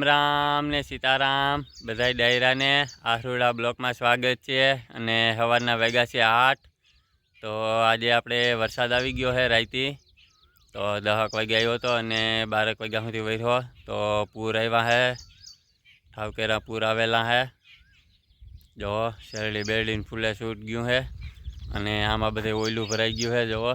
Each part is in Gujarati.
રામ ને સીતારામ બધાય ડાયરાને આહરુડા બ્લોકમાં સ્વાગત છે। અને સવારના વાગ્યા છે 8। તો આજે આપણે વરસાદ આવી ગયો છે રાઈતી। તો 10 વાગે આવ્યો હતો અને 12 વાગ્યા સુધી વર્યો। તો પૂર આવ્યા છે, ઠાવકેરા પૂર આવેલા છે। જો શેરડી બેરડીને ફૂલે છૂટ ગયું છે અને આમાં બધે ઓયલું ભરાઈ ગયું છે। જુઓ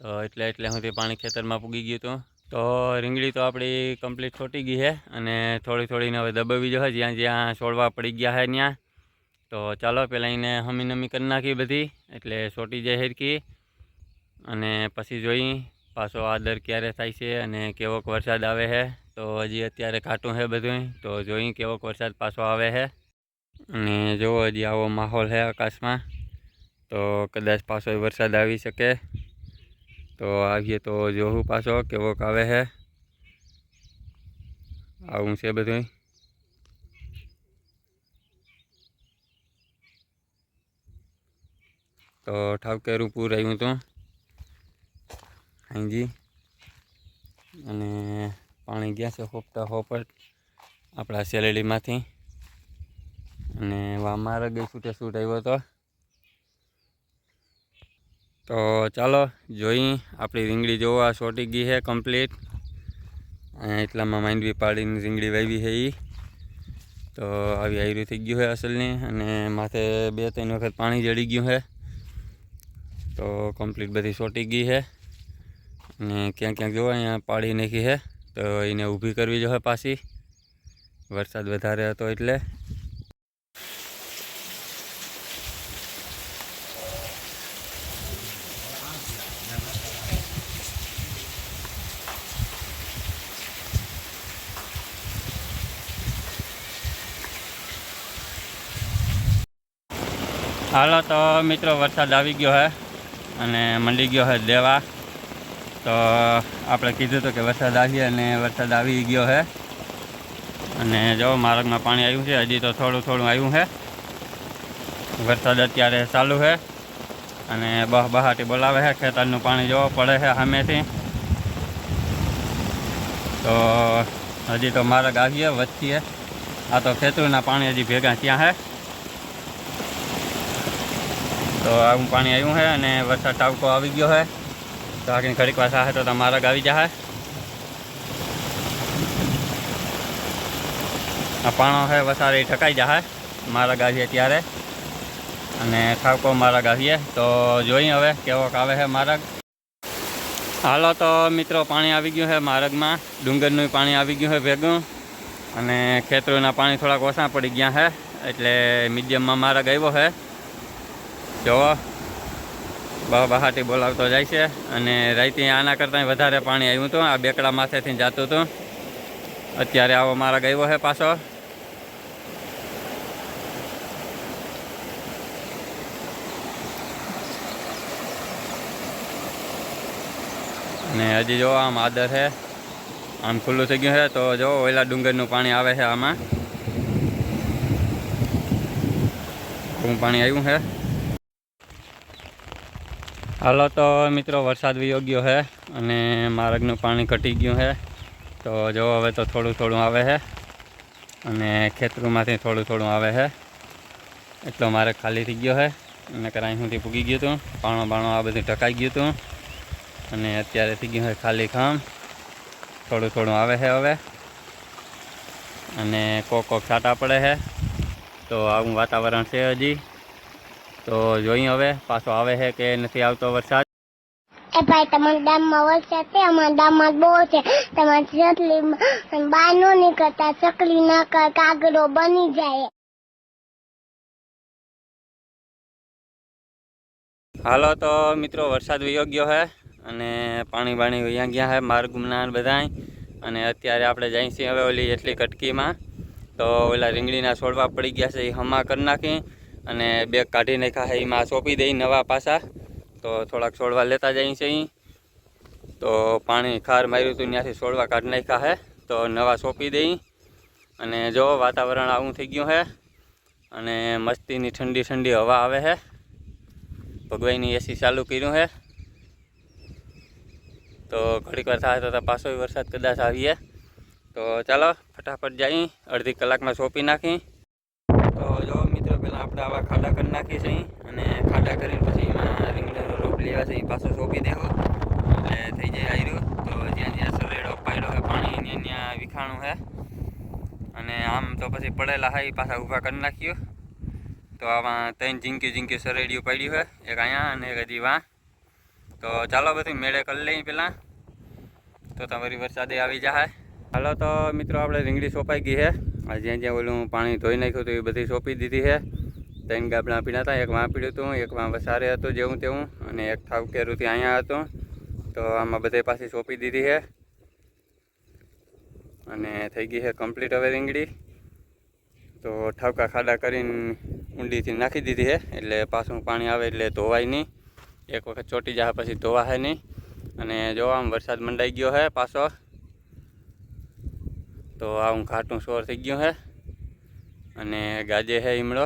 તો એટલે સુધી પાણી ખેતરમાં પૂગી ગયું હતું। તો રીંગણી તો આપણી કમ્પ્લીટ છોટી ગઈ છે અને થોડી હવે દબાવી જોઈએ જ્યાં જ્યાં છોડવા પડી ગયા છે ત્યાં। તો ચાલો પહેલાં એને હમી નમી કરી નાખી બધી એટલે છોટી જાય હેરકી, અને પછી જોઈ પાછો આદર ક્યારે થાય છે અને કેવોક વરસાદ આવે છે। તો હજી અત્યારે કાટું છે બધું, તો જોઈ કેવોક વરસાદ પાછો આવે છે। અને જુઓ હજી આવો માહોલ છે આકાશમાં, તો કદાચ પાછો વરસાદ આવી શકે। તો આવીએ તો જોવું પાછો કેવોક આવે છે। આવું છે બધું। તો ઠાવકેરું પૂર આવ્યું હતું હાંજી, અને પાણી ગયા છે હોપટા હોપટ આપણા શેરડીમાંથી, અને મારે ગઈ છૂટે છૂટ આવ્યો હતો। તો ચાલો જોઈ આપણી રીંગણી જોવા છોટી ગઈ છે કમ્પ્લીટ। એટલામાં માંડવી પાડીને રીંગણી વાવી છે એ। તો આવી આયરું થઈ ગયું છે અસલની, અને માથે 2-3 વખત પાણી જડી ગયું છે। તો કમ્પ્લીટ બધી છોટી ગઈ છે, અને ક્યાંક ક્યાંક જોવા અહીંયા પાડી નાખી છે। તો એને ઊભી કરવી જોઈએ પાછી, વરસાદ વધારે હતો એટલે। હાલો તો મિત્રો વરસાદ આવી ગયો છે અને મંડી ગયો છે દેવા। તો આપણે કીધું હતું કે વરસાદ આવીએ, અને વરસાદ આવી ગયો છે। અને જો માર્ગમાં પાણી આવ્યું છે, હજી તો થોડું થોડું આવ્યું છે। વરસાદ અત્યારે ચાલુ છે અને બહાટી બોલાવે છે। ખેતરનું પાણી જોવો પડે છે સામેથી। તો હજી તો માર્ગ આવીએ વચ્ચે, આ તો ખેતરના પાણી હજી ભેગા ત્યાં છે। તો આવું પાણી આવ્યું છે અને વરસાદ ટાવકો આવી ગયો છે। તો આગળ ઘડીક વાર થાય તો માર્ગ આવી જશે। આ પાણો છે વસારે ઠકાઈ જશે માર્ગ આવીએ ત્યારે, અને ઠાવકો માર્ગ આવીએ તો જોઈએ હવે કેવોક આવે છે માર્ગ। હાલો તો મિત્રો પાણી આવી ગયું છે માર્ગમાં, ડુંગરનું પાણી આવી ગયું છે ભેગું, અને ખેતરોના પાણી થોડાક ઓછા પડી ગયા છે એટલે મીડિયમમાં માર્ગ આવ્યો છે। જોવો બહાટી બોલાવતો જાય છે, અને રાઈતી આના કરતાં વધારે પાણી આવ્યું હતું। આ બેકડા માથેથી જતું હતું, અત્યારે આવો માર્ગ આવ્યો છે પાછો। અને હજી જો આમ આદર છે, આમ ખુલ્લું થઈ ગયું છે। તો જો ઓલા ડુંગરનું પાણી આવે છે આમાં, પાણી આવ્યું છે। હાલો તો મિત્રો વરસાદ વયો ગયો છે અને માર્ગનું પાણી ઘટી ગયું છે। તો જો હવે તો થોડું થોડું આવે છે, અને ખેતરોમાંથી થોડું થોડું આવે છે। એટલો માર્ગ ખાલી થઈ ગયો છે, અને કરાઈ સુધી પૂગી ગયું હતું, પાણો બાણો આ બધું ઢકાઈ ગયું હતું, અને અત્યારે થઈ ગયું છે ખાલી ખામ। થોડું થોડું આવે છે હવે, અને કોક છાંટા પડે છે। તો આવું વાતાવરણ છે હજી। તો જોઈએ હવે પાછો આવે છે કે નથી આવતો વરસાદ। એ ભાઈ તમારા ગામમાં વરસાદ છે? અમારા ગામમાં બહુ છે। તમારી ચકલી બહાર ન નીકળતા, ચકલી ના કાગડો બની જાય। હાલો તો મિત્રો વરસાદ વયો ગયો છે, અને પાણી બાણી વયા ગયા છે માર્ગના બધાય। અને અત્યારે આપણે જઈએ છીએ હવે ઓલી એટલી કટકીમાં। તો ઓલા રીંગણીના છોડવા પડી ગયા છે એ હમા કરી નાખી, અને બેગ કાઢી નાખ્યા છે એમાં સોંપી દઈ નવા પાછા। તો થોડાક છોડવા લેતા જઈએ છીએ। તો પાણી ખાર માર્યું હતું ત્યાંથી છોડવા કાઢી નાખ્યા છે, તો નવા સોંપી દઈ। અને જો વાતાવરણ આવું થઈ ગયું છે, અને મસ્તીની ઠંડી ઠંડી હવા આવે છે। ભગવાઈની એસી ચાલુ કર્યું છે। તો ઘડીક વાર થાય તો પાછો વરસાદ કદાચ આવીએ। તો ચાલો ફટાફટ જઈ, અડધી કલાકમાં સોંપી નાખી. તો જો મિત્રો પહેલાં આપણે આવા ખાડા કરી નાખીએ છીએ અને ખાડા કરીને પછી એમાં રીંગણાનો રોપ લેવા છે એ પાછો સોંપી દેવો એટલે થઈ જાય આવ્યું. તો જ્યાં જ્યાં સરેડો પાડ્યો છે પાણી ત્યાં વિખાણું છે અને આમ તો પછી પડેલા હા એ પાછા ઊભા કરી નાખ્યું. તો આમાં 3 ઝીંકી સરેડિયું પડ્યું છે, એક અહીંયા અને એક હજી વાં. તો ચાલો બધું મેળે કરી લઈએ પહેલાં, તો તમારી વરસાદે આવી જાય. હાલો તો મિત્રો આપણે રીંગણી સોંપાઈ ગઈ છે. જ્યાં જ્યાં ઓલું પાણી ધોઈ નાખ્યું હતું એ બધી સોંપી દીધી છે. 3 ગાબડા પીણા હતા, એક વાં પીડ્યું હતું, એક વાં વસારે હતું જેવું તેવું, અને એક ઠાવકેરુંથી અહીંયા હતું. તો આમાં બધે પાછી સોંપી દીધી છે અને થઈ ગઈ છે કમ્પ્લીટ હવે રીંગણી. તો ઠાવકા ખાડા કરીને ઊંડીથી નાખી દીધી છે એટલે પાછું પાણી આવે એટલે ધોવાય નહીં. એક વખત ચોટી જાય પછી ધોવાય નહીં. અને જો આમ વરસાદ મંડાઈ ગયો છે પાછો, તો આવું ઘાટું સોર થઈ ગયું છે અને ગાજે છે ઈમળો.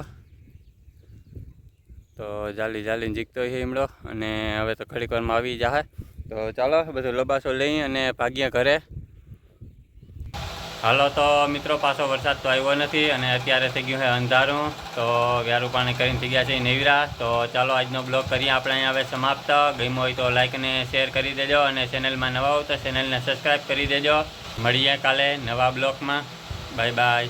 તો જાલીને જીકતો છે ઈમળો અને હવે તો ઘડીક વારમાં આવી જાય. તો ચાલો બધું લબાસો લઈ અને ભાગ્યા ઘરે. હાલો તો મિત્રો પાછો વરસાદ તો આવ્યો નથી અને અત્યારે થઈ ગયું છે અંધારું. તો વ્યારું પાણી કરીને થઈ ગયા છે નેવરા. તો ચાલો આજનો બ્લોગ કરીએ આપણે અહીંયા હવે સમાપ્ત. ગમ્યો હોય તો લાઈક અને શેર કરી દેજો અને ચેનલમાં નવા હો તો ચેનલને સબસ્ક્રાઈબ કરી દેજો. મળીએ કાલે નવા બ્લોગમાં. Bye bye.